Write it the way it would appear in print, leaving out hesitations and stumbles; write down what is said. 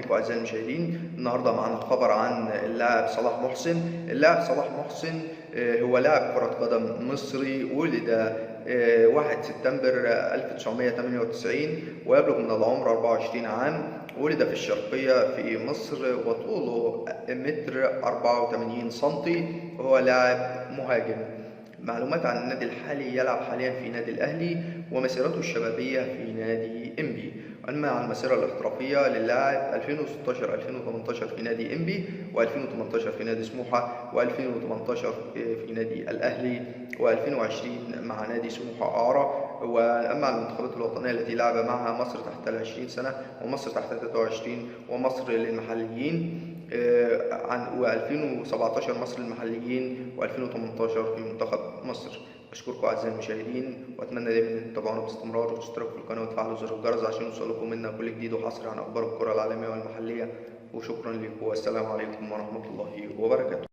بكم أعزائي المشاهدين. النهارده معانا خبر عن اللاعب صلاح محسن. اللاعب صلاح محسن هو لاعب كرة قدم مصري، ولد 1 سبتمبر 1998 ويبلغ من العمر 24 عام. ولد في الشرقية في مصر وطوله 1.84 متر، وهو لاعب مهاجم. معلومات عن النادي الحالي: يلعب حاليا في نادي الأهلي، ومسيرته الشبابية في نادي إنبي. أما عن المسيرة الاحترافية للاعب: 2016-2018 في نادي إنبي، و2018 في نادي سموحة، و2018 في نادي الأهلي، و2020 مع نادي سموحة أعرى. وأما عن المنتخبات الوطنية التي لعب معها: مصر تحت 20 سنة، ومصر تحت 23، ومصر للمحليين، و2017 مصر للمحليين، و2018 في منتخب مصر. أشكركم أعزائي المشاهدين، وأتمنى دايما أن تتابعونا باستمرار وتشتركوا في القناة وتفعلوا زر الجرس عشان يوصلكم منا كل جديد وحصري عن أخبار الكرة العالمية والمحلية. وشكرا لكم، والسلام عليكم ورحمة الله وبركاته.